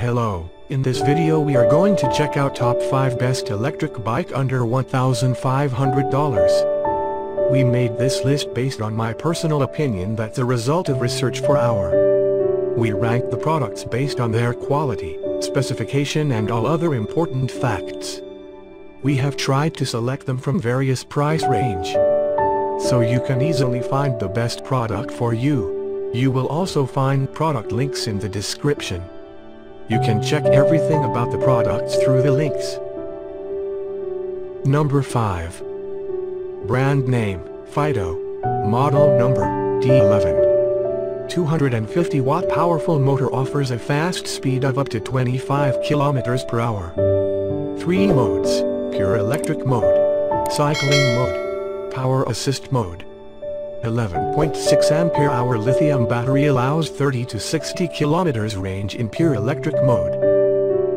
Hello, in this video we are going to check out top 5 best electric bike under $1,500. We made this list based on my personal opinion that's a result of research for our. We ranked the products based on their quality, specification and all other important facts. We have tried to select them from various price range, so you can easily find the best product for you. You will also find product links in the description. You can check everything about the products through the links. Number 5. Brand name, FIDO. Model number, D11. 250 watt powerful motor offers a fast speed of up to 25 km per hour. 3 modes, pure electric mode, cycling mode, power assist mode. 11.6 ampere-hour lithium battery allows 30 to 60 km range in pure electric mode.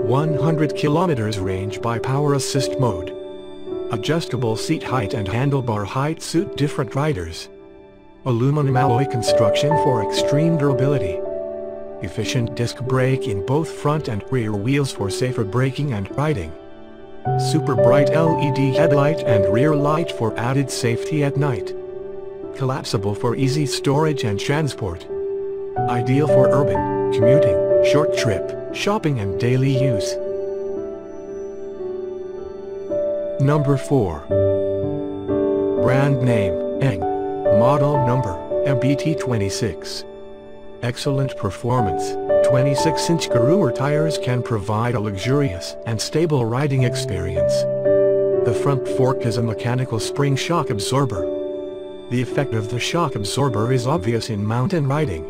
100 km range by power assist mode. Adjustable seat height and handlebar height suit different riders. Aluminum alloy construction for extreme durability. Efficient disc brake in both front and rear wheels for safer braking and riding. Super bright LED headlight and rear light for added safety at night. Collapsible for easy storage and transport. Ideal for urban, commuting, short trip, shopping and daily use. Number 4. Brand name, Chang. Model number, MBT26. Excellent performance. 26-inch Karoo tires can provide a luxurious and stable riding experience. The front fork is a mechanical spring shock absorber. The effect of the shock absorber is obvious in mountain riding.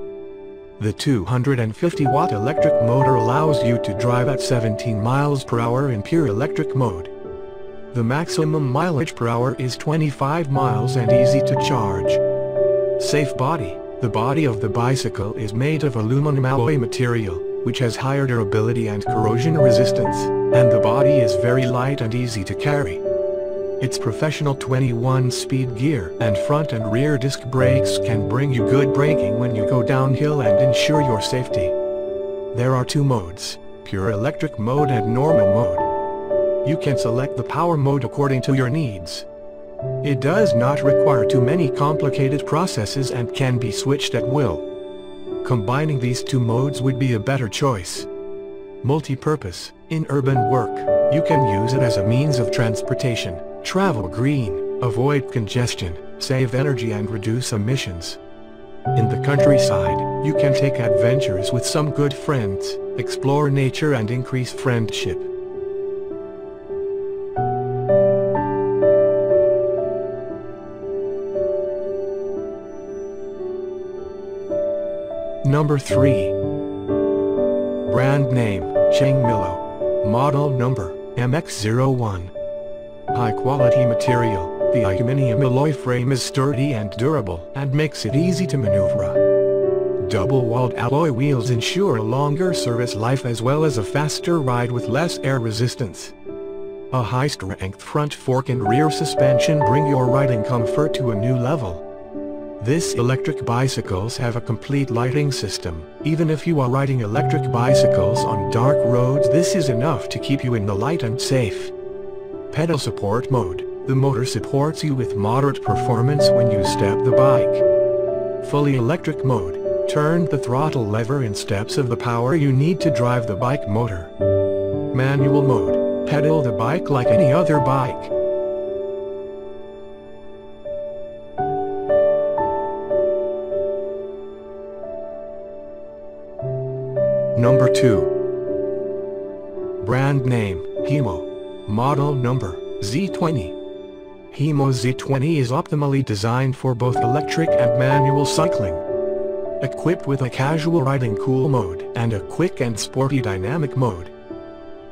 The 250-watt electric motor allows you to drive at 17 miles per hour in pure electric mode. The maximum mileage per hour is 25 miles and easy to charge. Safe body. The body of the bicycle is made of aluminum alloy material, which has higher durability and corrosion resistance, and the body is very light and easy to carry. Its professional 21-speed gear and front and rear disc brakes can bring you good braking when you go downhill and ensure your safety. There are 2 modes, pure electric mode and normal mode. You can select the power mode according to your needs. It does not require too many complicated processes and can be switched at will. Combining these 2 modes would be a better choice. Multi-purpose. In urban work, you can use it as a means of transportation, travel green, avoid congestion, save energy and reduce emissions. In the countryside, you can take adventures with some good friends, explore nature and increase friendship. Number 3. Brand name, Chang Milo. Model number, MX01. High quality material, the aluminum alloy frame is sturdy and durable and makes it easy to maneuver. Double-walled alloy wheels ensure a longer service life as well as a faster ride with less air resistance. A high-strength front fork and rear suspension bring your riding comfort to a new level. This electric bicycles have a complete lighting system. Even if you are riding electric bicycles on dark roads, this is enough to keep you in the light and safe. Pedal support mode. The motor supports you with moderate performance when you step the bike. Fully electric mode. Turn the throttle lever in steps of the power you need to drive the bike motor. Manual mode. Pedal the bike like any other bike. Number 2. Brand name, Hemo. Model number, Z20. Hemo Z20 is optimally designed for both electric and manual cycling. Equipped with a casual riding cool mode and a quick and sporty dynamic mode.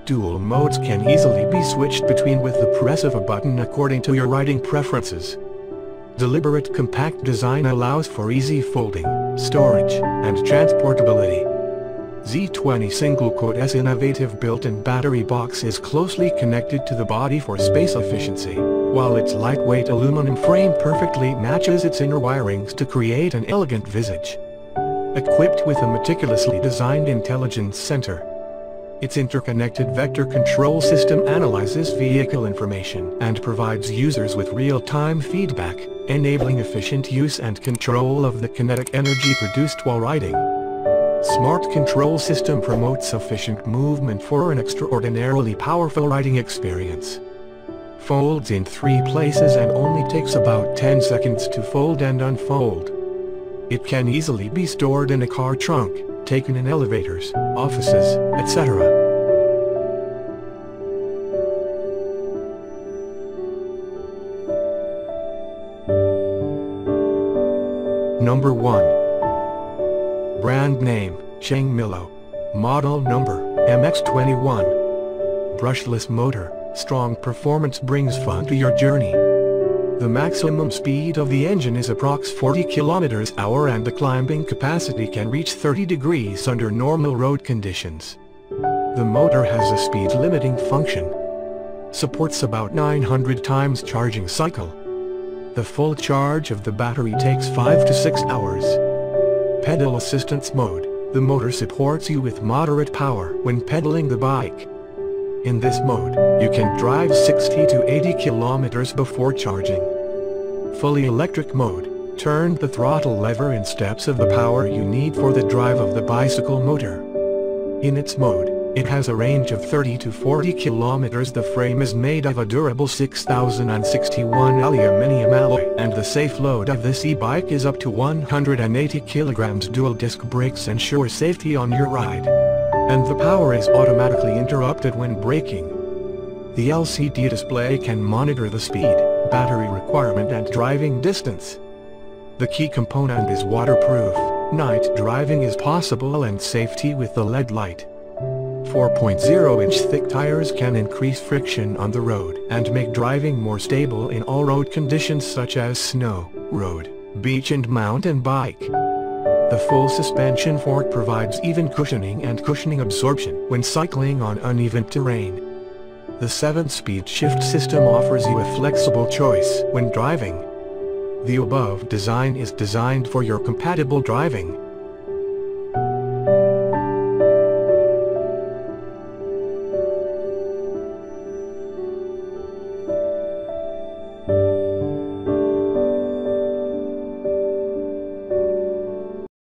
Dual modes can easily be switched between with the press of a button according to your riding preferences. Deliberate compact design allows for easy folding, storage, and transportability. Z20 single-code's innovative built-in battery box is closely connected to the body for space efficiency, while its lightweight aluminum frame perfectly matches its inner wirings to create an elegant visage. Equipped with a meticulously designed intelligence center. Its interconnected vector control system analyzes vehicle information and provides users with real-time feedback, enabling efficient use and control of the kinetic energy produced while riding. Smart control system promotes efficient movement for an extraordinarily powerful riding experience. Folds in 3 places and only takes about 10 seconds to fold and unfold. It can easily be stored in a car trunk, taken in elevators, offices, etc. Number 1. Brand name, Chang Milo. Model number, MX21. Brushless motor, strong performance brings fun to your journey. The maximum speed of the engine is approx 40 km/h and the climbing capacity can reach 30 degrees under normal road conditions. The motor has a speed limiting function. Supports about 900 times charging cycle. The full charge of the battery takes 5 to 6 hours. Pedal assistance mode. The motor supports you with moderate power when pedaling the bike. In this mode, you can drive 60 to 80 kilometers before charging. Fully electric mode. Turn the throttle lever in steps of the power you need for the drive of the bicycle motor. In its mode, it has a range of 30 to 40 kilometers. The frame is made of a durable 6061 aluminium alloy and the safe load of this e-bike is up to 180 kilograms. Dual disc brakes ensure safety on your ride. And the power is automatically interrupted when braking. The LCD display can monitor the speed, battery requirement and driving distance. The key component is waterproof. Night driving is possible and safety with the LED light. 4.0-inch thick tires can increase friction on the road and make driving more stable in all road conditions such as snow, road, beach and mountain bike. The full suspension fork provides even cushioning and cushioning absorption when cycling on uneven terrain. The 7-speed shift system offers you a flexible choice when driving. The above design is designed for your compatible driving.